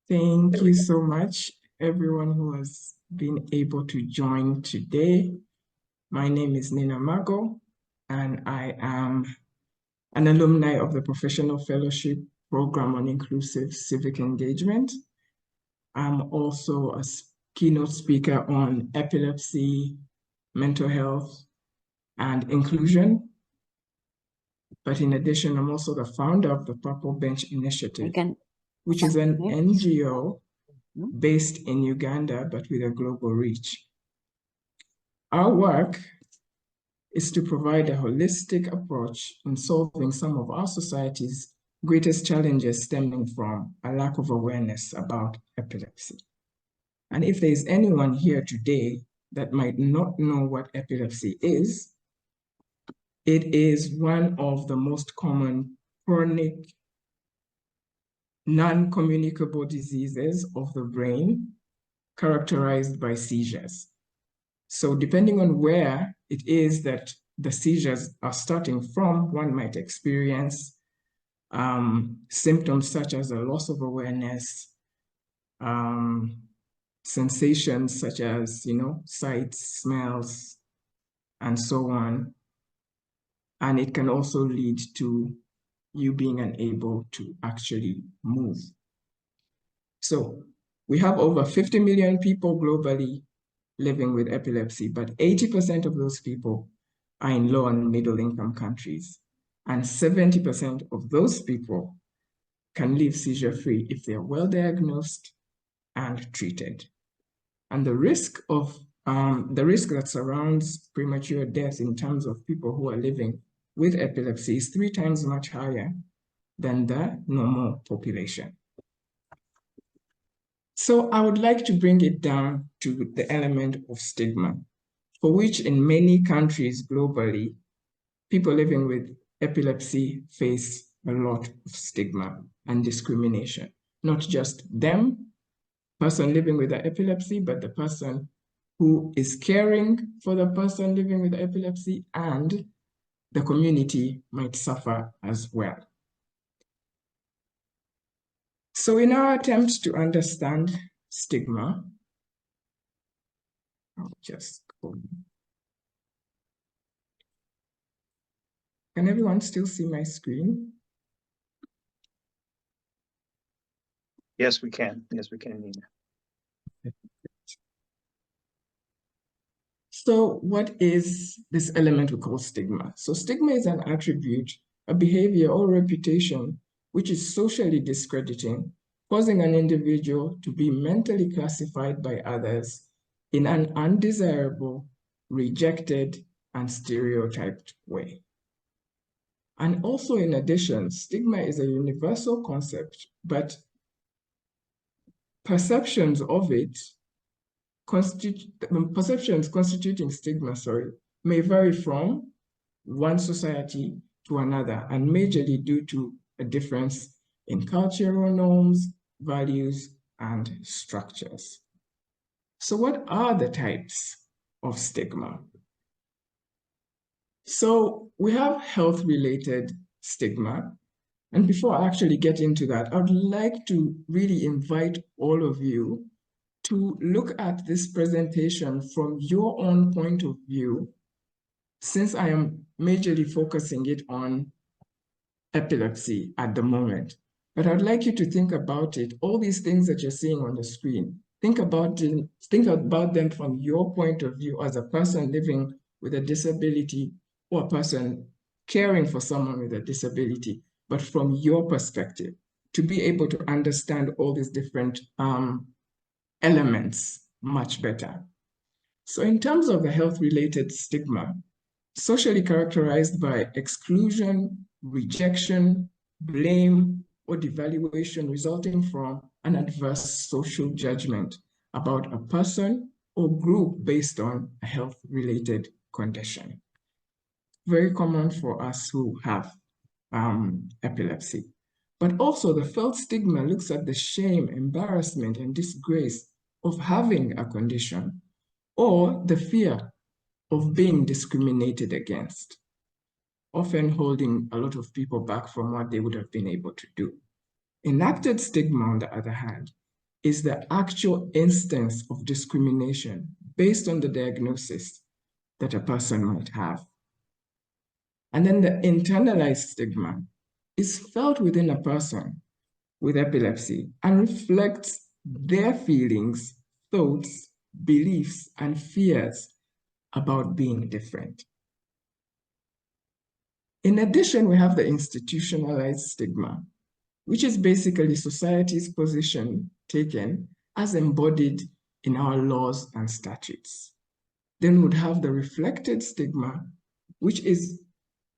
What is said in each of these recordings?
Thank you so much, everyone who has been able to join today. My name is Nina Mago, and I am an alumni of the Professional Fellowship Program on Inclusive Civic Engagement. I'm also a keynote speaker on epilepsy, mental health, and inclusion. But in addition, I'm also the founder of the Purple Bench Initiative, which is an NGO based in Uganda, but with a global reach. Our work is to provide a holistic approach in solving some of our society's greatest challenges stemming from a lack of awareness about epilepsy. And if there's anyone here today that might not know what epilepsy is, it is one of the most common chronic non-communicable diseases of the brain characterized by seizures. So depending on where it is that the seizures are starting from, one might experience symptoms such as a loss of awareness, sensations such as, sights, smells, and so on. And it can also lead to you being unable to actually move. So we have over 50 million people globally living with epilepsy, but 80% of those people are in low and middle income countries. And 70% of those people can live seizure-free if they're well diagnosed and treated. And the risk that surrounds premature death in terms of people who are living with epilepsy is 3 times much higher than the normal population. So I would like to bring it down to the element of stigma, for which in many countries globally, people living with epilepsy face a lot of stigma and discrimination. Not just them, person living with the epilepsy, but the person who is caring for the person living with epilepsy, and the community might suffer as well. So in our attempt to understand stigma, I'll just go. Can everyone still see my screen? Yes, we can. Yes, we can, Nina. So what is this element we call stigma? So stigma is an attribute, a behavior or reputation which is socially discrediting, causing an individual to be mentally classified by others in an undesirable, rejected, and stereotyped way. And also in addition, stigma is a universal concept, but perceptions of it perceptions constituting stigma, may vary from one society to another, and majorly due to a difference in cultural norms, values, and structures. So what are the types of stigma? So we have health-related stigma. And before I actually get into that, I would like to really invite all of you to look at this presentation from your own point of view, since I am majorly focusing it on epilepsy at the moment. But I'd like you to think about it, all these things that you're seeing on the screen, think about them from your point of view as a person living with a disability or a person caring for someone with a disability, but from your perspective, to be able to understand all these different elements much better. So in terms of the health-related stigma, socially characterized by exclusion, rejection, blame, or devaluation resulting from an adverse social judgment about a person or group based on a health-related condition. Very common for us who have epilepsy. But also the felt stigma looks at the shame, embarrassment, and disgrace of having a condition, or the fear of being discriminated against, often holding a lot of people back from what they would have been able to do. Enacted stigma, on the other hand, is the actual instance of discrimination based on the diagnosis that a person might have. And then the internalized stigma is felt within a person with epilepsy and reflects their feelings, thoughts, beliefs, and fears about being different. In addition, we have the institutionalized stigma, which is basically society's position taken as embodied in our laws and statutes. Then we'd have the reflected stigma, which is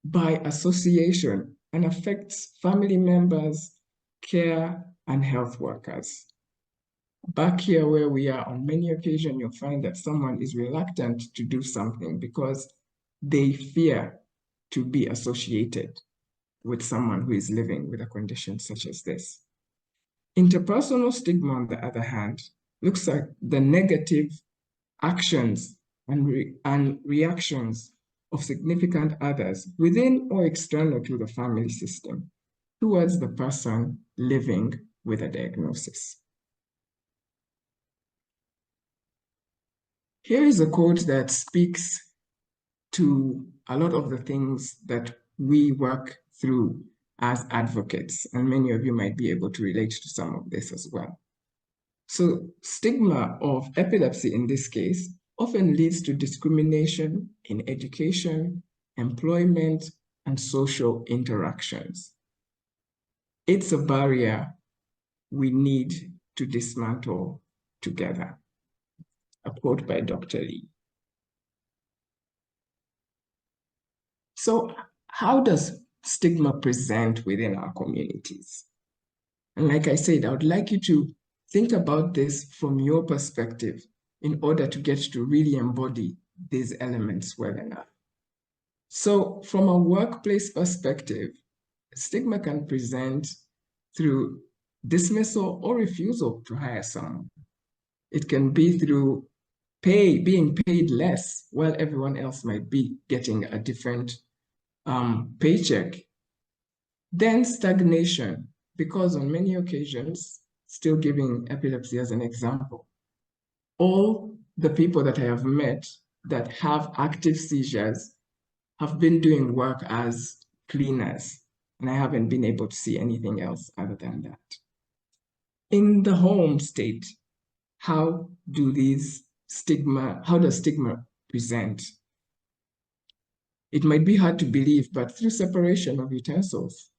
by association and affects family members, care, and health workers. Back here where we are, on many occasions, you'll find that someone is reluctant to do something because they fear to be associated with someone who is living with a condition such as this. Interpersonal stigma, on the other hand, looks at the negative actions and reactions of significant others within or external to the family system towards the person living with a diagnosis. Here is a quote that speaks to a lot of the things that we work through as advocates, and many of you might be able to relate to some of this as well. So stigma of epilepsy in this case often leads to discrimination in education, employment, and social interactions. It's a barrier we need to dismantle together. A quote by Dr. Lee. So how does stigma present within our communities? And like I said, I would like you to think about this from your perspective in order to get to really embody these elements well enough. So from a workplace perspective, stigma can present through dismissal or refusal to hire someone. It can be through being paid less while everyone else might be getting a different paycheck. Then stagnation, because on many occasions, still giving epilepsy as an example, all the people that I have met that have active seizures have been doing work as cleaners, and I haven't been able to see anything else other than that. In the home state, how does stigma present? It might be hard to believe, but through separation of utensils,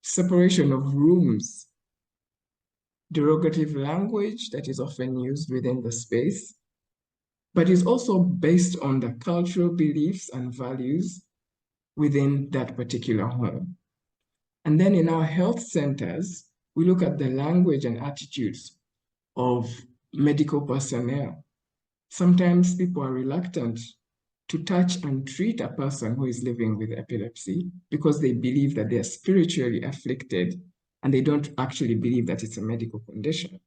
separation of rooms, derogative language that is often used within the space, but is also based on the cultural beliefs and values within that particular home. And then in our health centers, we look at the language and attitudes of medical personnel. Sometimes people are reluctant to touch and treat a person who is living with epilepsy because they believe that they're spiritually afflicted and they don't actually believe that it's a medical condition.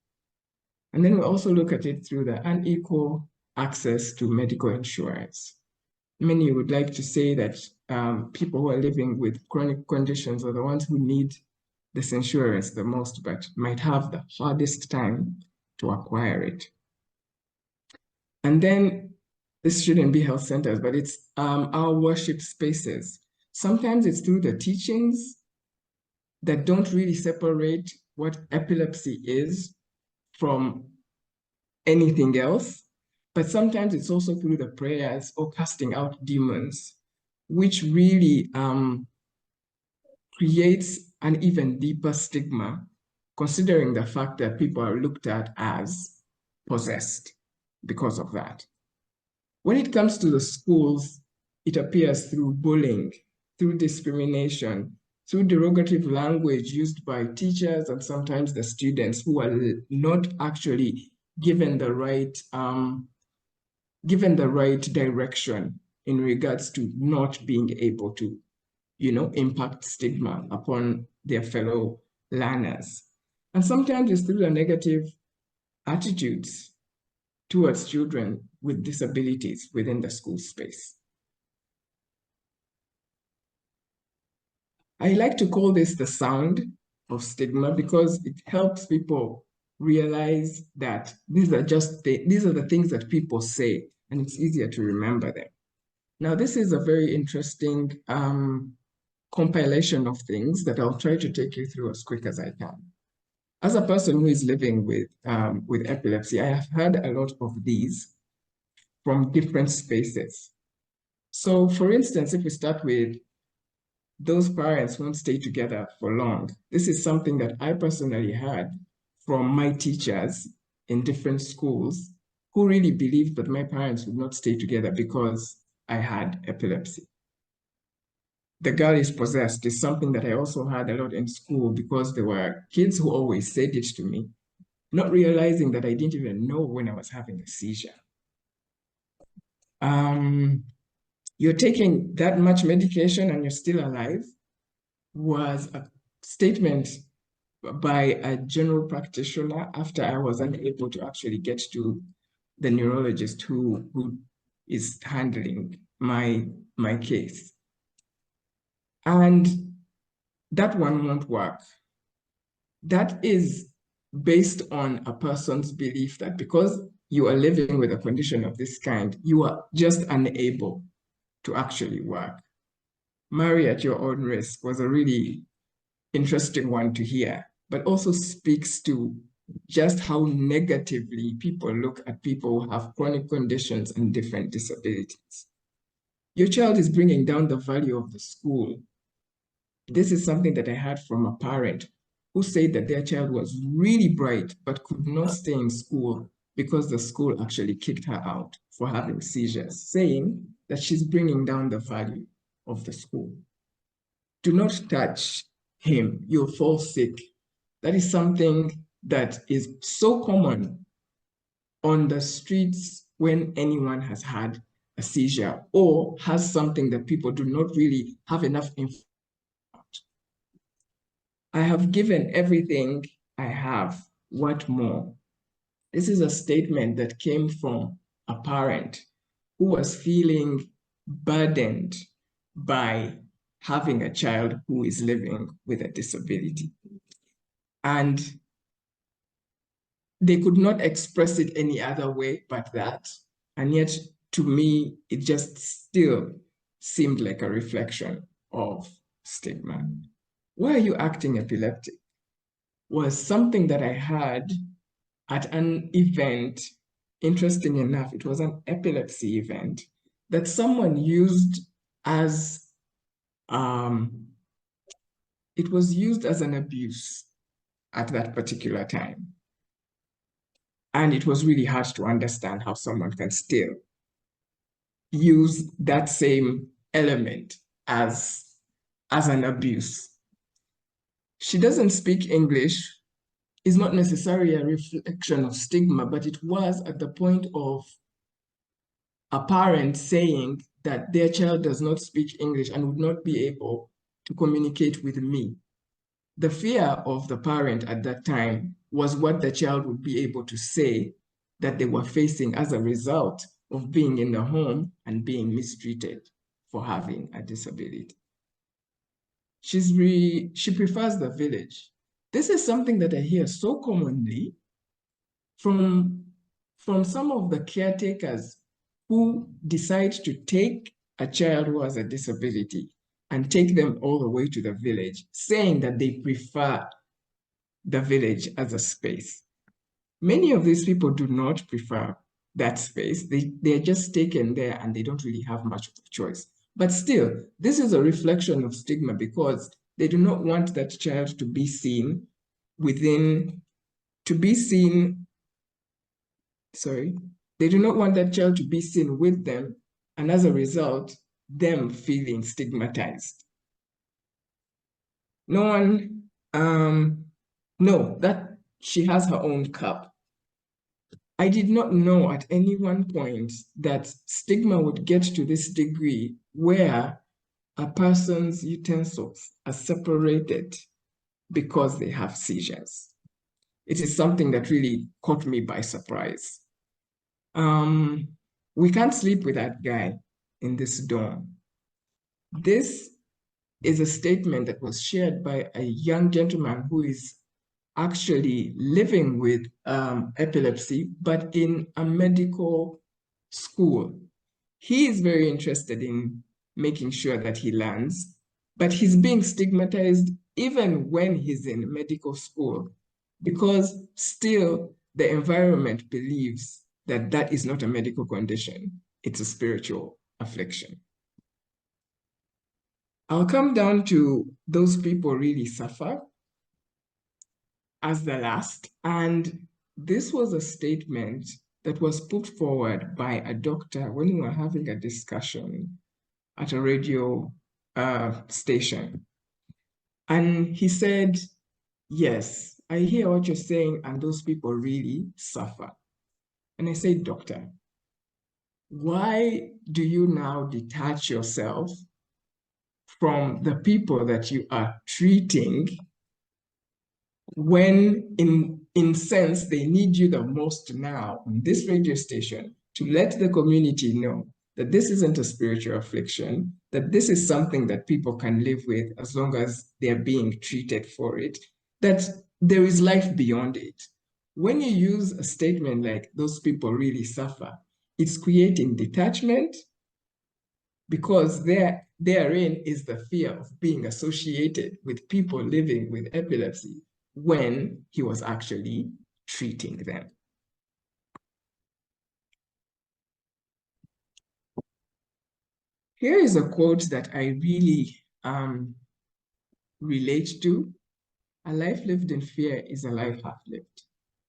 And then we also look at it through the unequal access to medical insurance. Many would like to say that people who are living with chronic conditions are the ones who need this insurance the most, but might have the hardest time to acquire it. And then this shouldn't be health centers, but it's our worship spaces. Sometimes it's through the teachings that don't really separate what epilepsy is from anything else, but sometimes it's also through the prayers or casting out demons, which really creates an even deeper stigma, considering the fact that people are looked at as possessed because of that. When it comes to the schools, it appears through bullying, through discrimination, through derogative language used by teachers and sometimes the students who are not actually given the right direction in regards to not being able to, impact stigma upon their fellow learners. And sometimes it's through the negative attitudes towards children with disabilities within the school space. I like to call this the sound of stigma because it helps people realize that these are the things that people say, and it's easier to remember them. Now, this is a very interesting compilation of things that I'll try to take you through as quick as I can. As a person who is living with epilepsy, I have heard a lot of these from different spaces. So, for instance, if we start with those parents won't stay together for long, this is something that I personally heard from my teachers in different schools who really believed that my parents would not stay together because I had epilepsy. The girl is possessed is something that I also had a lot in school because there were kids who always said it to me, not realizing that I didn't even know when I was having a seizure. You're taking that much medication and you're still alive was a statement by a general practitioner after I was unable to actually get to the neurologist who is handling my case. And that one won't work. That is based on a person's belief that because you are living with a condition of this kind, you are just unable to actually work. Marry at your own risk was a really interesting one to hear, but also speaks to just how negatively people look at people who have chronic conditions and different disabilities. Your child is bringing down the value of the school. This is something that I heard from a parent who said that their child was really bright but could not stay in school because the school actually kicked her out for having seizures, saying that she's bringing down the value of the school. Do not touch him, you'll fall sick. That is something that is so common on the streets when anyone has had a seizure or has something that people do not really have enough information about. I have given everything I have. What more? This is a statement that came from a parent who was feeling burdened by having a child who is living with a disability. And they could not express it any other way but that. And yet, to me, it just still seemed like a reflection of stigma. Why are you acting epileptic? Was something that I had at an event. Interesting enough, it was an epilepsy event that someone used as, it was used as an abuse at that particular time. And it was really hard to understand how someone can still use that same element as an abuse. She doesn't speak English. Is not necessarily a reflection of stigma, but it was at the point of a parent saying that their child does not speak English and would not be able to communicate with me. The fear of the parent at that time was what the child would be able to say that they were facing as a result of being in the home and being mistreated for having a disability. She prefers the village. This is something that I hear so commonly from some of the caretakers who decide to take a child who has a disability and take them all the way to the village, saying that they prefer the village as a space. Many of these people do not prefer that space. They're just taken there and they don't really have much of a choice. But still, this is a reflection of stigma because they do not want that child to be seen they do not want that child to be seen with them, and as a result, them feeling stigmatized. That she has her own cup. I did not know at any one point that stigma would get to this degree where a person's utensils are separated because they have seizures. It is something that really caught me by surprise. We can't sleep with that guy in this dorm. This is a statement that was shared by a young gentleman who is actually living with epilepsy, but in a medical school. He is very interested in making sure that he learns, but he's being stigmatized even when he's in medical school, because still the environment believes that that is not a medical condition, it's a spiritual affliction. I'll come down to those people really suffer as the last. And this was a statement that was put forward by a doctor when we were having a discussion at a radio station. And he said, yes, I hear what you're saying, and those people really suffer. And I said, doctor, why do you now detach yourself from the people that you are treating when in sense they need you the most now on this radio station to let the community know that this isn't a spiritual affliction, that this is something that people can live with as long as they're being treated for it, that there is life beyond it. When you use a statement like those people really suffer, it's creating detachment, because therein is the fear of being associated with people living with epilepsy when he was actually treating them. Here is a quote that I really relate to. A life lived in fear is a life half lived.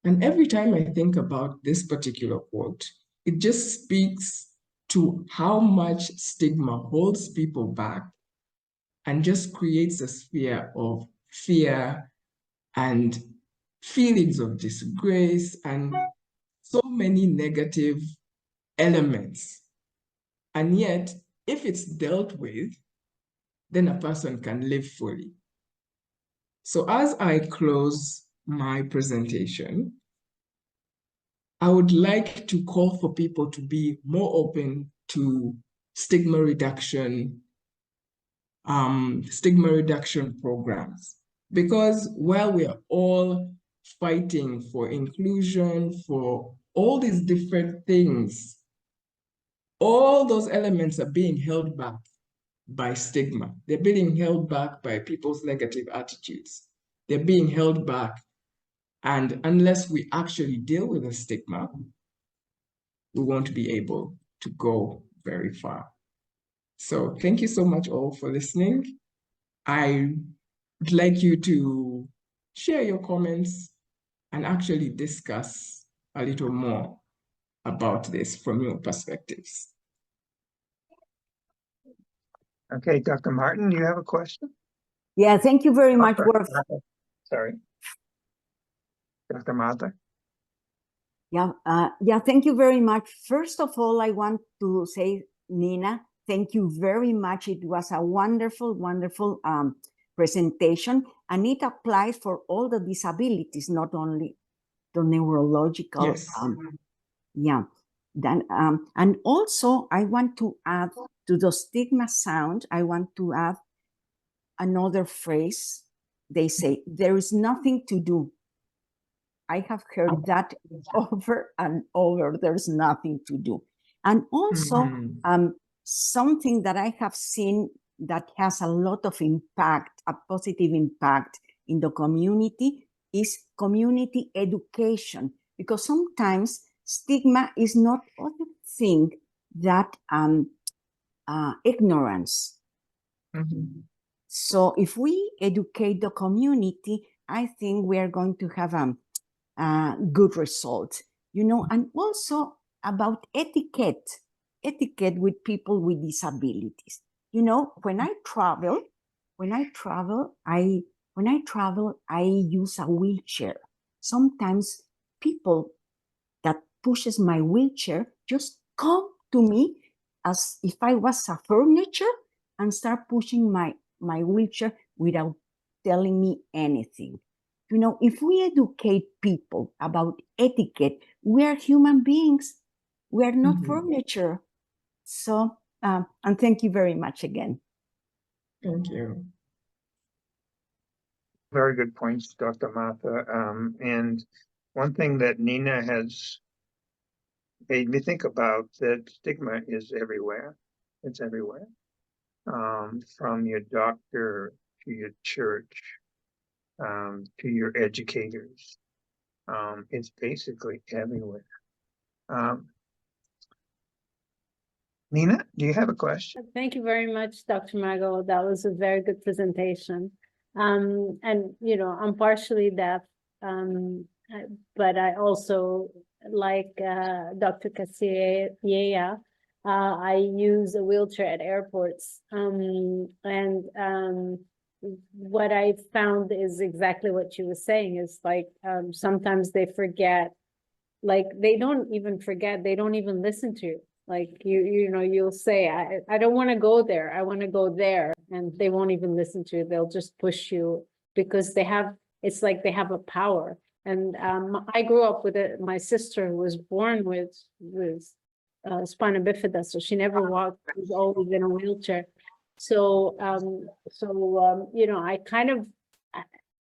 And every time I think about this particular quote, it just speaks to how much stigma holds people back and just creates a sphere of fear and feelings of disgrace and so many negative elements. And yet, if it's dealt with, then a person can live fully. So as I close my presentation, I would like to call for people to be more open to stigma reduction programs. Because while we are all fighting for inclusion, for all these different things, all those elements are being held back by stigma. They're being held back by people's negative attitudes. They're being held back. And unless we actually deal with the stigma, we won't be able to go very far. So thank you so much all for listening. I would like you to share your comments and actually discuss a little more about this from your perspectives. Okay, Dr. Martin, you have a question? Yeah, thank you very much. Sorry. Dr. Martha? Yeah, thank you very much. First of all, I want to say, Nina, thank you very much. It was a wonderful, wonderful presentation, and it applies for all the disabilities, not only the neurological. Yes. Yeah. Then, and also, I want to add to the stigma sound, I want to add another phrase. They say, there is nothing to do. I have heard that over and over. There's nothing to do. And also, something that I have seen that has a lot of impact, a positive impact in the community, is community education. Because sometimes stigma is not other thing that ignorance. So if we educate the community, I think we are going to have good results, you know. And also about etiquette with people with disabilities. You know, when I travel, I use a wheelchair. Sometimes people that pushes my wheelchair just come to me as if I was a furniture and start pushing my wheelchair without telling me anything. You know, if we educate people about etiquette, we are human beings. We are not furniture. So, and thank you very much again. Thank you. Very good points, Dr. Martha. And one thing that Nina has made me think about, that stigma is everywhere. It's everywhere. From your doctor to your church, to your educators. It's basically everywhere. Nina, do you have a question? Thank you very much, Dr. Mago. That was a very good presentation. And, you know, I'm partially deaf, but I also, like Dr. Casilla, I use a wheelchair at airports. What I found is exactly what you were saying, is like, sometimes they forget, like they don't even forget, they don't even listen to you. Like you know, you'll say, I don't want to go there, I want to go there, and they won't even listen to you. They'll just push you because they have, it's like they have a power. And I grew up with my sister who was born with spina bifida, so she never walked, she was always in a wheelchair. So you know,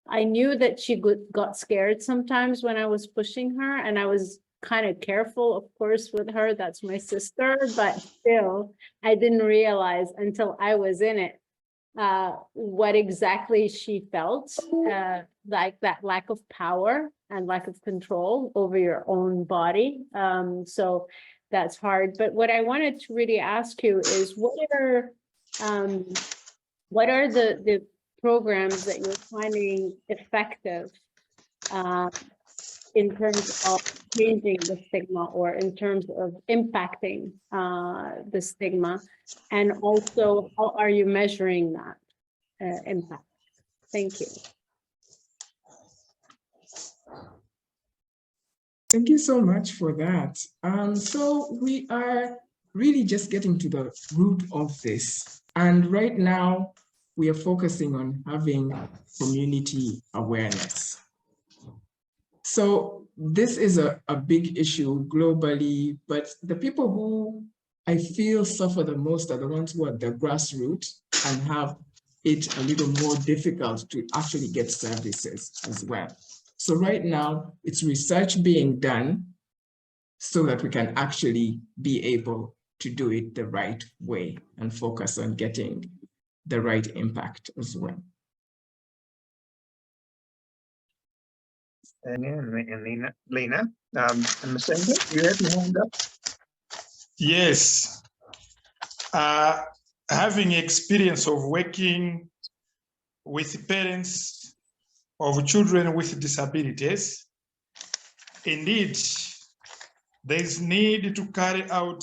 I knew that she got scared sometimes when I was pushing her, and I was kind of careful, of course, with her. That's my sister, but still, I didn't realize until I was in it what exactly she felt, like that lack of power and lack of control over your own body. So that's hard. But what I wanted to really ask you is, what are the programs that you're finding effective in terms of changing the stigma, or in terms of impacting the stigma? And also, how are you measuring that impact? Thank you. Thank you so much for that. So we are really just getting to the root of this. And right now, we are focusing on having community awareness. So this is a big issue globally, but the people who I feel suffer the most are the ones who are at the grassroots and have it a little more difficult to actually get services as well. So right now, it's research being done so that we can actually be able to do it the right way and focus on getting the right impact as well. And Lena, Masenge, you have your hand up? Yes. Having experience of working with parents of children with disabilities, indeed, there's need to carry out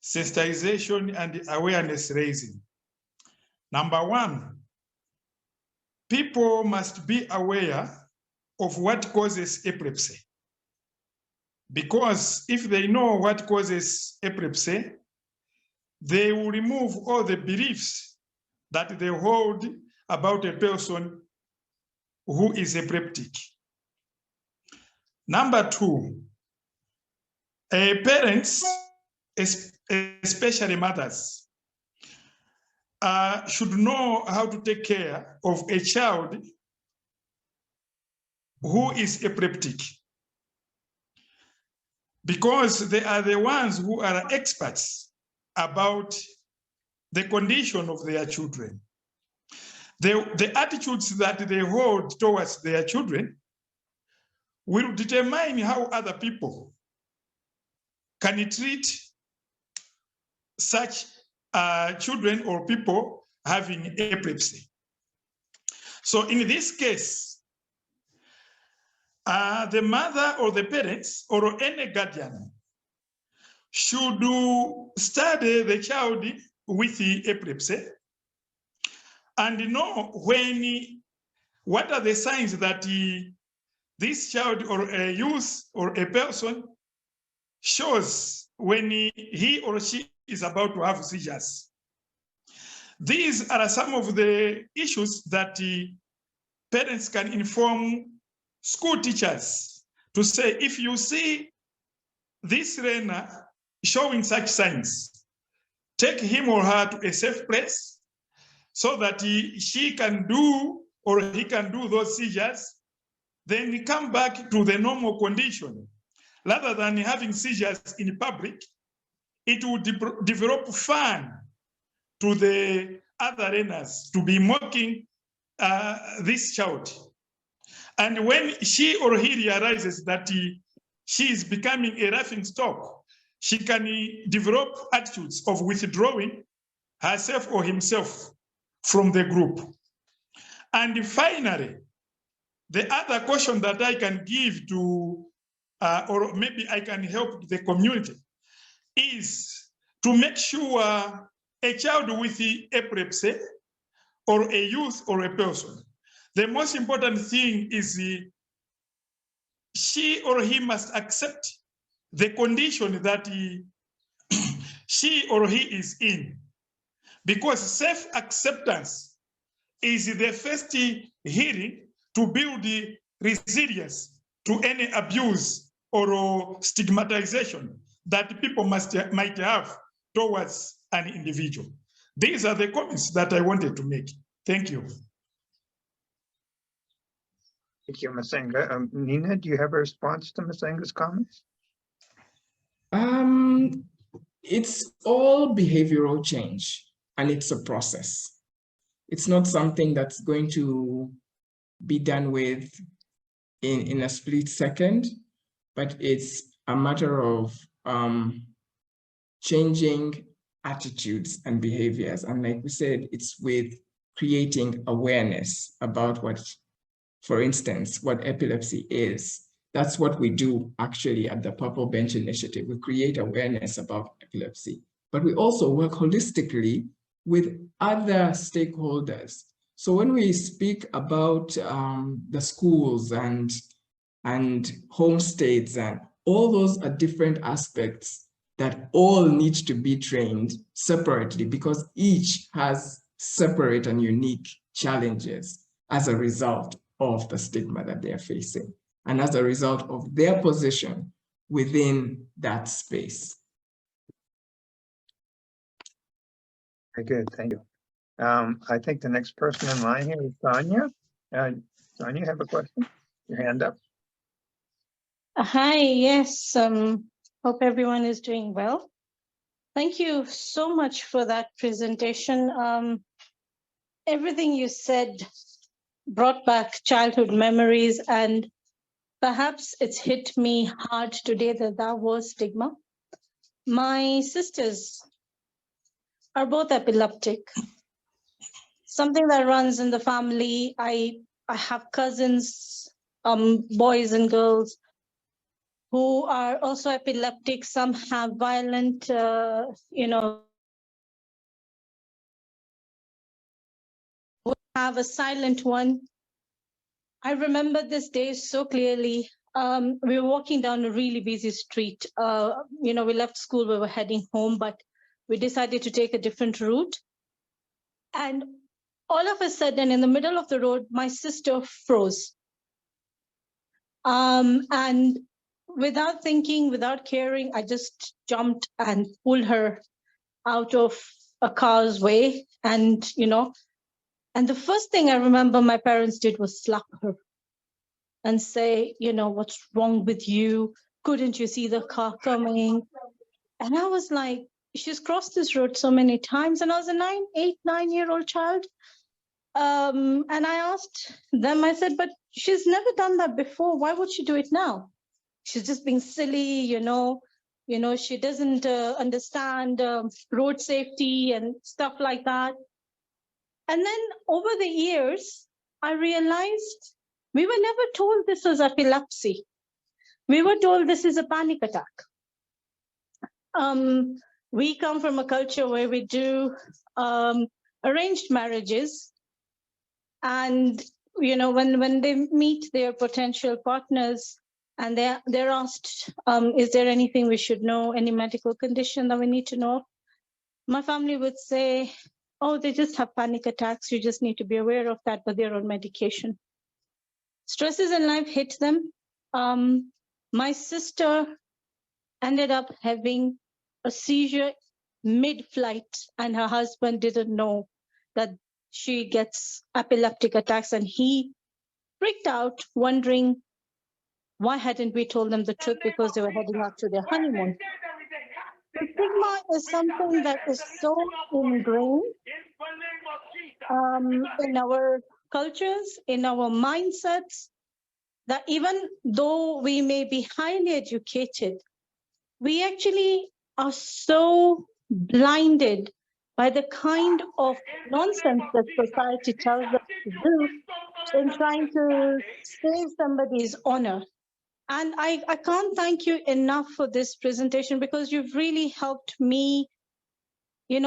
sensitization and awareness raising. Number one, people must be aware of what causes epilepsy. Because if they know what causes epilepsy, they will remove all the beliefs that they hold about a person who is epileptic. Number two, parents, especially mothers, should know how to take care of a child who is epileptic, because they are the ones who are experts about the condition of their children. The attitudes that they hold towards their children will determine how other people can treat such children or people having epilepsy. So in this case, the mother or the parents or any guardian should study the child with epilepsy and know what are the signs that this child or a youth or a person shows when he or she is about to have seizures. These are some of the issues that parents can inform school teachers to say, if you see this learner showing such signs, take him or her to a safe place so that she can do or he can do those seizures, then he come back to the normal condition. Rather than having seizures in public, it would develop fun to the other learners to be mocking this child. And when she or he realizes that she is becoming a laughing stock, she can develop attitudes of withdrawing herself or himself from the group. And finally, the other question that I can give to, or maybe I can help the community, is to make sure a child with epilepsy, or a youth or a person, the most important thing is she or he must accept the condition that she or he is in. Because self-acceptance is the first healing to build the resilience to any abuse or stigmatization that people might have towards an individual. These are the comments that I wanted to make. Thank you. Thank you, Masenga. Nina, do you have a response to Masenga's comments? It's all behavioral change, and it's a process. It's not something that's going to be done with in a split second, but it's a matter of changing attitudes and behaviors. And like we said, it's with creating awareness about what, for instance, what epilepsy is. That's what we do actually at the Purple Bench Initiative. We create awareness about epilepsy, but we also work holistically with other stakeholders. So when we speak about the schools and homestays, and all those are different aspects that all need to be trained separately, because each has separate and unique challenges as a result of the stigma that they are facing, and as a result of their position within that space. Very good, thank you. I think the next person in line here is Sonia. Sonia, you have a question? Your hand up. Hi, yes, hope everyone is doing well. Thank you so much for that presentation. Everything you said brought back childhood memories, and perhaps it's hit me hard today that was stigma. My sisters are both epileptic, something that runs in the family. I have cousins, boys and girls, who are also epileptic. Some have violent, have a silent one. I remember this day so clearly. We were walking down a really busy street. We left school, we were heading home, but we decided to take a different route. And all of a sudden, in the middle of the road, my sister froze. And without thinking, without caring, I just jumped and pulled her out of a car's way. And the first thing I remember my parents did was slap her and say, what's wrong with you? Couldn't you see the car coming? And I was like, she's crossed this road so many times. And I was a 8, 9-year-old child. And I asked them, I said, but she's never done that before. Why would she do it now? She's just being silly, she doesn't understand road safety and stuff like that. And then over the years, I realized we were never told this was epilepsy. We were told this is a panic attack. We come from a culture where we do arranged marriages. And, when they meet their potential partners and they're asked, is there anything we should know, any medical condition that we need to know? My family would say, oh, they just have panic attacks. You just need to be aware of that, but they're on medication. Stresses in life hit them. My sister ended up having a seizure mid-flight, and her husband didn't know that she gets epileptic attacks, and he freaked out, wondering why hadn't we told them the truth, because they were heading out to their honeymoon. The stigma is something that is so ingrained in our cultures, in our mindsets, that even though we may be highly educated, we actually are so blinded by the kind of nonsense that society tells us to do in trying to save somebody's honor. And I can't thank you enough for this presentation, because you've really helped me,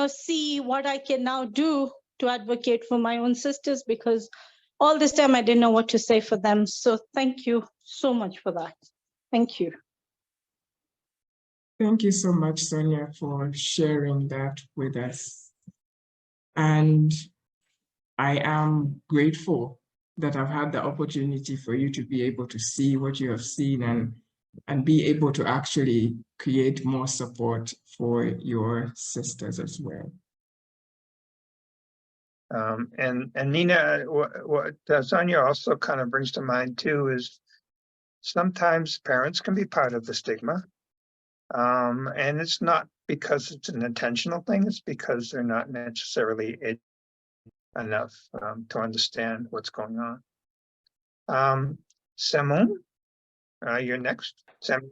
see what I can now do to advocate for my own sisters, because all this time I didn't know what to say for them. So thank you so much for that. Thank you. Thank you so much, Sonia, for sharing that with us. And I am grateful that I've had the opportunity for you to be able to see what you have seen and be able to actually create more support for your sisters as well. And Nina, what Sonia also kind of brings to mind too is sometimes parents can be part of the stigma. And it's not because it's an intentional thing, it's because they're not necessarily enough to understand what's going on. Samun, you're next. Sam,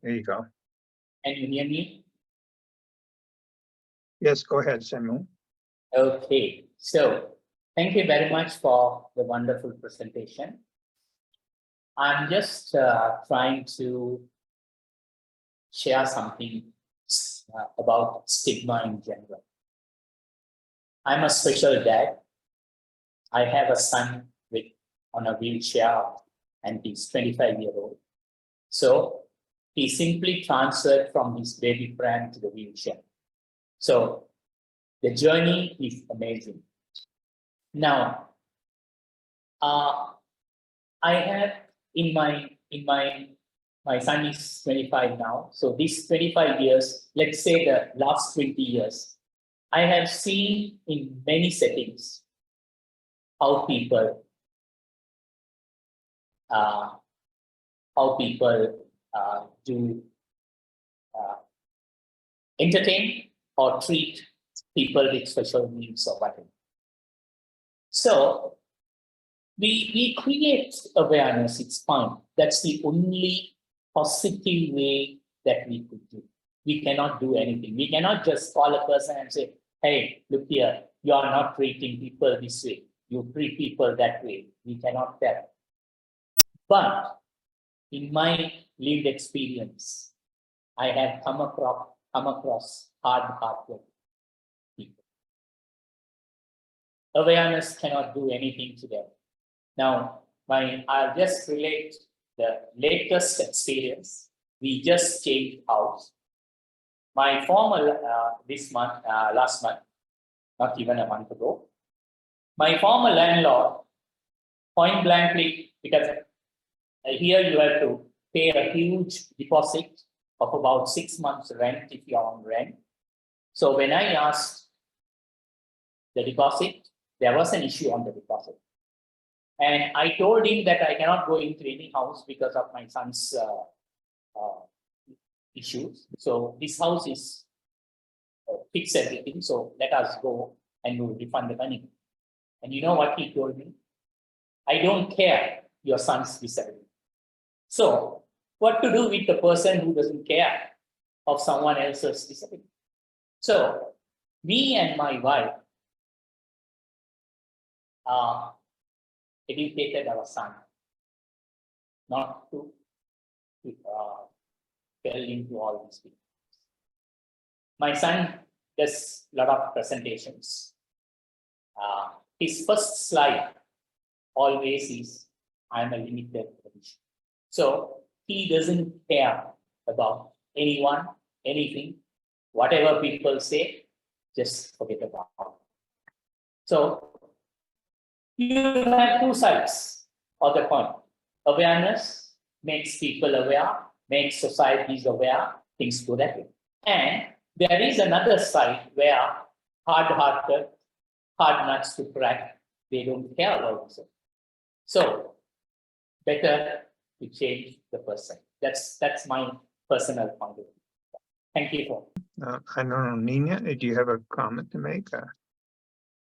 there you go. Can you hear me? Yes, go ahead, Samun. Okay, so thank you very much for the wonderful presentation. I'm just trying to share something about stigma in general. I'm a special dad. I have a son on a wheelchair, and he's 25-year-old. So he simply transferred from his baby pram to the wheelchair. So the journey is amazing. Now, I have my son is 25 now. So these 25 years, let's say the last 20 years, I have seen in many settings how people do entertain or treat people with special needs or whatever. So we create awareness, it's fine. That's the only positive way that we could do. We cannot do anything. We cannot just call a person and say, hey, look here, you are not treating people this way. You treat people that way. We cannot tell. But in my lived experience, I have come across hard-hearted people. Awareness cannot do anything to them. Now, I'll just relate the latest experience. We just changed house. My former, last month, not even a month ago, my former landlord, point blankly, because here you have to pay a huge deposit of about 6 months rent if you're on rent. So when I asked the deposit, there was an issue on the deposit. And I told him that I cannot go into any house because of my son's issues. So this house is fix everything. So let us go and we'll refund the money. And you know what he told me? I don't care your son's disability. So what to do with the person who doesn't care of someone else's disability? So me and my wife educated our son not to fall into all these things. My son does a lot of presentations. His first slide always is, I'm a limited edition. So he doesn't care about anyone, anything, whatever people say, just forget about it. So you have two sides of the coin. Awareness makes people aware, makes societies aware, things go that way. And there is another side where hard-hearted hard nuts to crack, they don't care about it. So better to change the person. That's my personal point of view. Thank you for. I don't know, Nina, do you have a comment to make?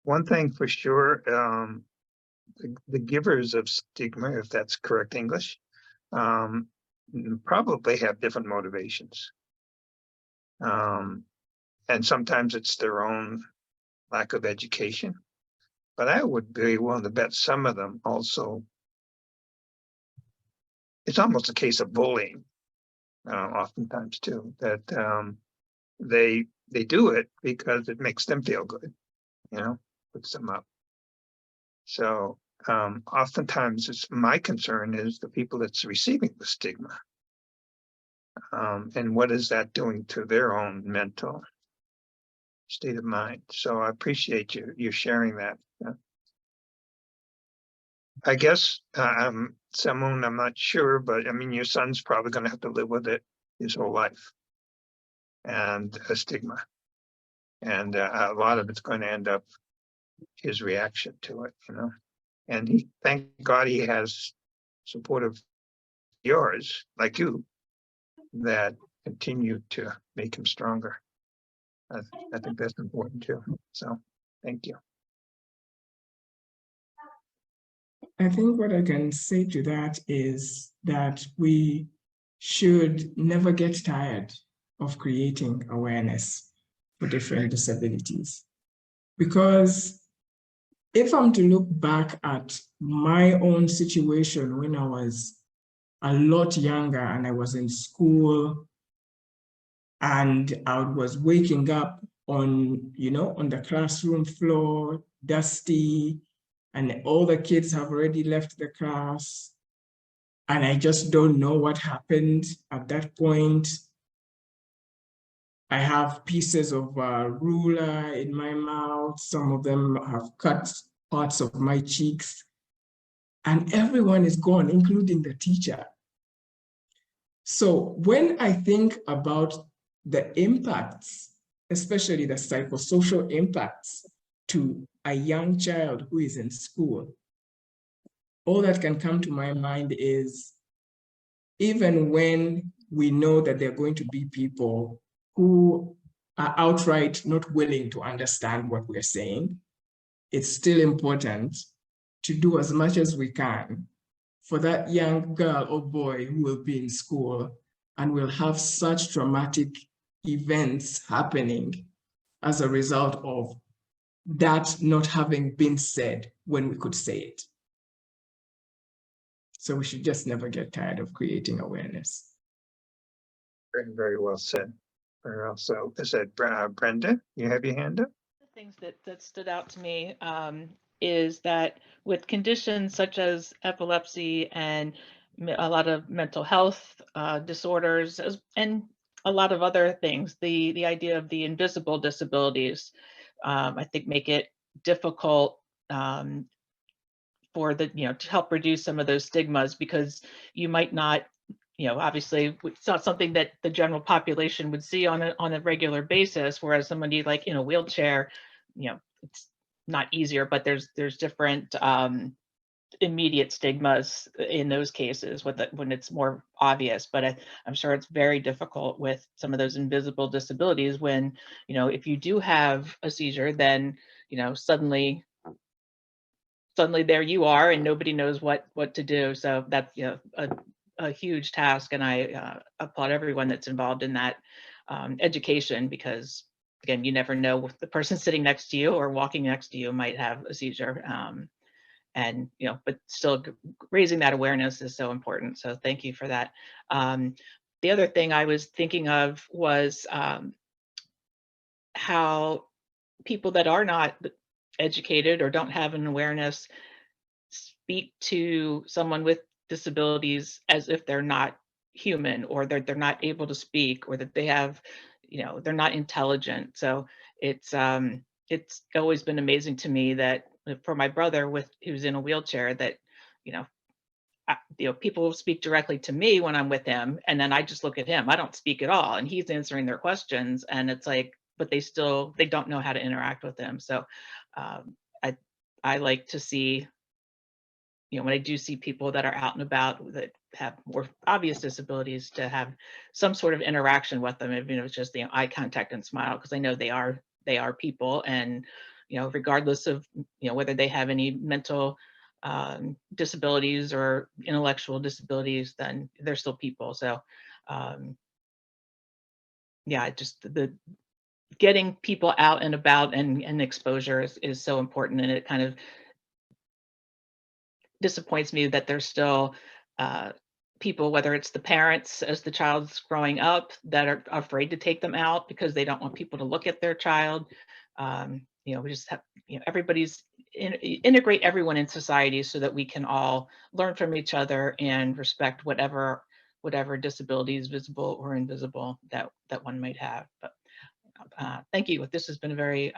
One thing for sure, the givers of stigma, if that's correct English, probably have different motivations. And sometimes it's their own lack of education. But I would be willing to bet some of them also, it's almost a case of bullying, oftentimes too, that they do it because it makes them feel good, puts them up. So oftentimes it's my concern is the people that's receiving the stigma. And what is that doing to their own mental state of mind? So I appreciate you sharing that. I guess Simone, I'm not sure, but I mean, your son's probably going to have to live with it his whole life, and a stigma, and a lot of it's going to end up his reaction to it, And thank God he has support of yours, like you, that continue to make him stronger. I think that's important too. So, thank you. I think what I can say to that is that we should never get tired of creating awareness for different disabilities. Because if I'm to look back at my own situation when I was a lot younger and I was in school and I was waking up on the classroom floor, dusty, and all the kids have already left the class, and I just don't know what happened at that point. I have pieces of ruler in my mouth. Some of them have cut parts of my cheeks, and everyone is gone, including the teacher. So when I think about the impacts, especially the psychosocial impacts to a young child who is in school, all that can come to my mind is, even when we know that there are going to be people who are outright not willing to understand what we're saying, it's still important to do as much as we can for that young girl or boy who will be in school and will have such traumatic events happening as a result of that not having been said when we could say it. So we should just never get tired of creating awareness. Very, very well said. Very well. So is that Brenda? You have your hand up? The things that stood out to me is that with conditions such as epilepsy and a lot of mental health disorders and a lot of other things, the idea of the invisible disabilities, I think make it difficult for the, to help reduce some of those stigmas, because you might not, obviously it's not something that the general population would see on a regular basis, whereas somebody like in a wheelchair, it's not easier, but there's different immediate stigmas in those cases when it's more obvious. But I'm sure it's very difficult with some of those invisible disabilities when, if you do have a seizure, then, suddenly there you are and nobody knows what to do. So that's a huge task, and I applaud everyone that's involved in that education, because again, you never know if the person sitting next to you or walking next to you might have a seizure, and but still raising that awareness is so important. So thank you for that. The other thing I was thinking of was how people that are not educated or don't have an awareness speak to someone with disabilities as if they're not human, or that they're not able to speak, or that they have, they're not intelligent. So it's always been amazing to me that for my brother who's in a wheelchair, that people will speak directly to me when I'm with him, and then I just look at him. I don't speak at all, and he's answering their questions, and it's like, but they don't know how to interact with him. So I like to see, when I do see people that are out and about that have more obvious disabilities, to have some sort of interaction with them, even if it's just eye contact and smile, because I know they are people, and regardless of whether they have any mental disabilities or intellectual disabilities, then they're still people. So yeah, just the getting people out and about and exposure is so important, and it kind of disappoints me that there's still people, whether it's the parents as the child's growing up, that are afraid to take them out because they don't want people to look at their child. We just have, everybody's integrate everyone in society so that we can all learn from each other and respect whatever disabilities, visible or invisible, that one might have. But thank you. This has been a very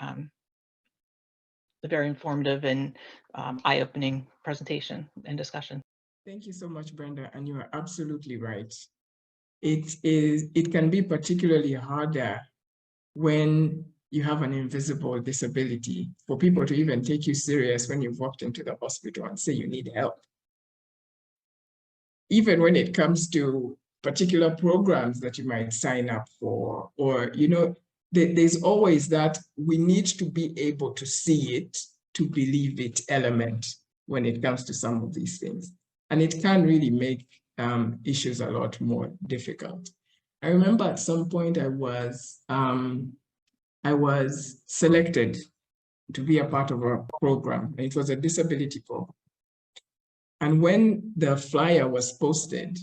informative and eye-opening presentation and discussion. Thank you so much, Brenda, and you are absolutely right. It can be particularly harder when you have an invisible disability for people to even take you serious when you've walked into the hospital and say you need help. Even when it comes to particular programs that you might sign up for, or, there's always that we need to be able to see it, to believe it element when it comes to some of these things. And it can really make issues a lot more difficult. I remember at some point I was selected to be a part of a program. It was a disability program. And when the flyer was posted,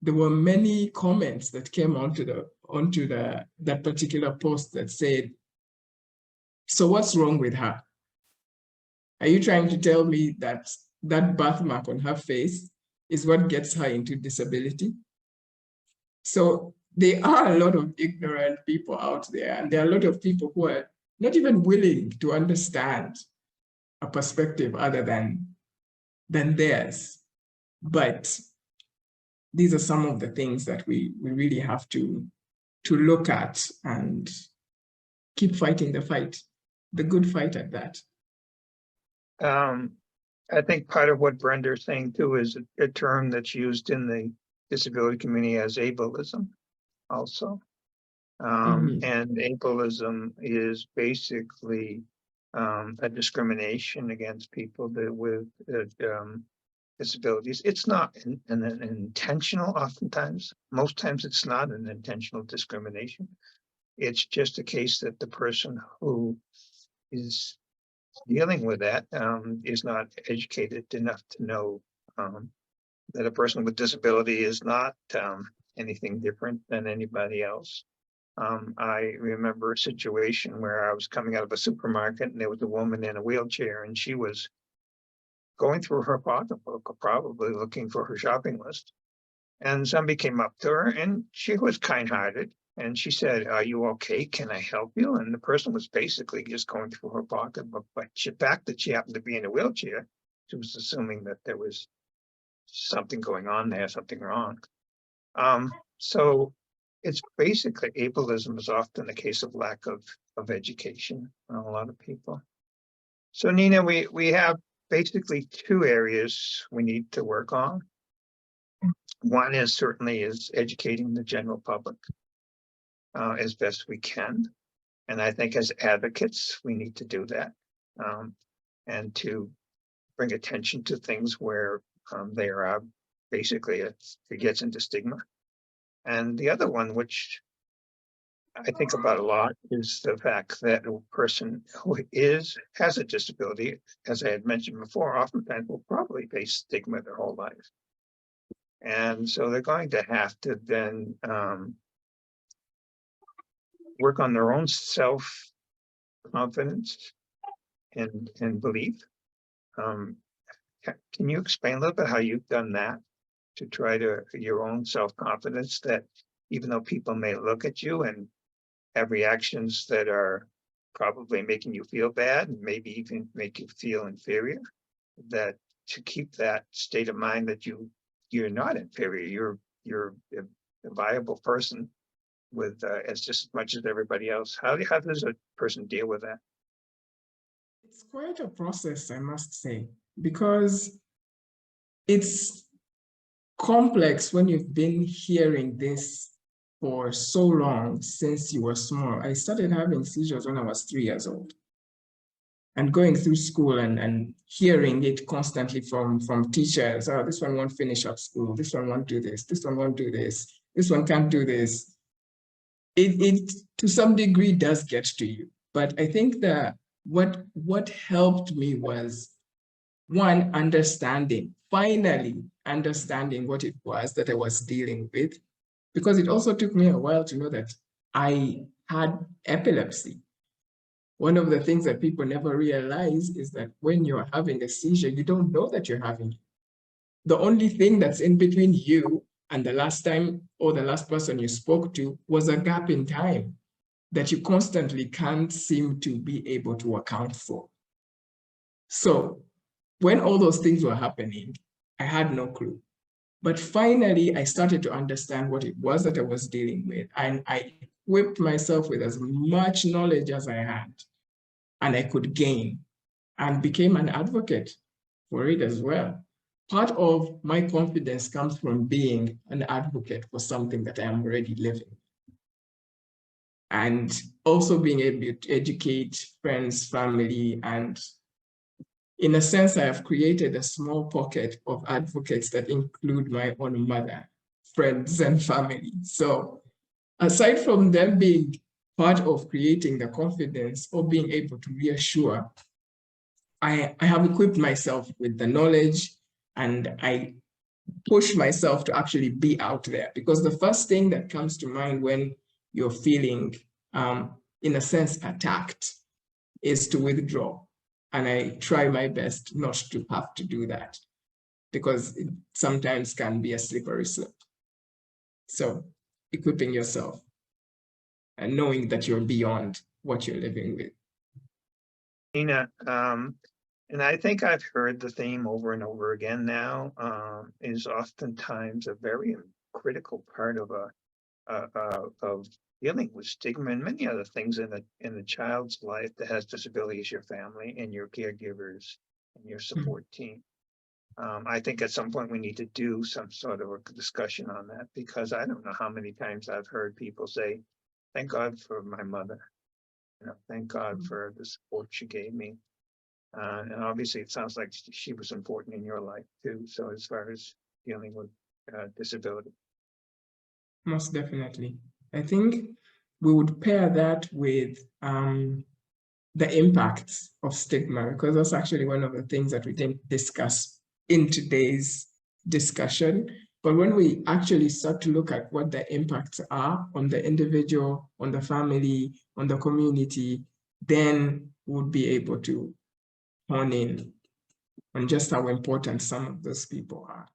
there were many comments that came onto that particular post that said, "So what's wrong with her? Are you trying to tell me that that birthmark on her face is what gets her into disability?" So there are a lot of ignorant people out there, and there are a lot of people who are not even willing to understand a perspective other than theirs. But these are some of the things that we really have to look at and keep fighting the fight, the good fight at that. I think part of what Brenda is saying too is a term that's used in the disability community as ableism also. And ableism is basically a discrimination against people with disabilities. It's not an intentional, oftentimes. Most times it's not an intentional discrimination. It's just a case that the person who is dealing with that is not educated enough to know that a person with disability is not anything different than anybody else. I remember a situation where I was coming out of a supermarket and there was a woman in a wheelchair, and she was going through her pocketbook, probably looking for her shopping list. And somebody came up to her and she was kind-hearted. And she said, "Are you okay? Can I help you?" And the person was basically just going through her pocketbook. But the fact that she happened to be in a wheelchair, she was assuming that there was something going on there, something wrong. So it's basically ableism is often a case of lack of education on a lot of people. So Nina, we have basically two areas we need to work on. One is certainly educating the general public as best we can. And I think as advocates, we need to do that and to bring attention to things where they are basically, it gets into stigma. And the other one, which I think about a lot, is the fact that a person who has a disability, as I had mentioned before, oftentimes will probably face stigma their whole life. And so they're going to have to then work on their own self-confidence and belief. Can you explain a little bit how you've done that to try to your own self-confidence, that even though people may look at you and have reactions that are probably making you feel bad and maybe even make you feel inferior, that to keep that state of mind that you're not inferior, you're a viable person with as just as much as everybody else. How does a person deal with that? It's quite a process, I must say, because it's complex when you've been hearing this for so long since you were small. I started having seizures when I was 3 years old. And going through school and hearing it constantly from teachers, oh, this one won't finish up school, this one won't do this one won't do this one can't do this. It to some degree does get to you. But I think that what helped me was, one, finally understanding what it was that I was dealing with, because it also took me a while to know that I had epilepsy. One of the things that people never realize is that when you're having a seizure, you don't know that you're having it. The only thing that's in between you and the last time or the last person you spoke to was a gap in time that you constantly can't seem to be able to account for. So when all those things were happening, I had no clue. But finally, I started to understand what it was that I was dealing with. And I equipped myself with as much knowledge as I had and I could gain, and became an advocate for it as well. Part of my confidence comes from being an advocate for something that I am already living. And also being able to educate friends, family, and in a sense, I have created a small pocket of advocates that include my own mother, friends, and family. So aside from them being part of creating the confidence or being able to reassure, I have equipped myself with the knowledge, and I push myself to actually be out there, because the first thing that comes to mind when you're feeling, in a sense, attacked is to withdraw. And I try my best not to have to do that, because it sometimes can be a slippery slope. So equipping yourself and knowing that you're beyond what you're living with. Nina, and I think I've heard the theme over and over again now, is oftentimes a very critical part of of dealing with stigma and many other things in the child's life that has disabilities, your family and your caregivers and your support team. I think at some point we need to do some sort of a discussion on that, because I don't know how many times I've heard people say, thank God for my mother. Thank God for the support she gave me. And obviously it sounds like she was important in your life too. So as far as dealing with disability. Most definitely. I think we would pair that with the impacts of stigma, because that's actually one of the things that we didn't discuss in today's discussion. But when we actually start to look at what the impacts are on the individual, on the family, on the community, then we'll be able to hone in on just how important some of those people are.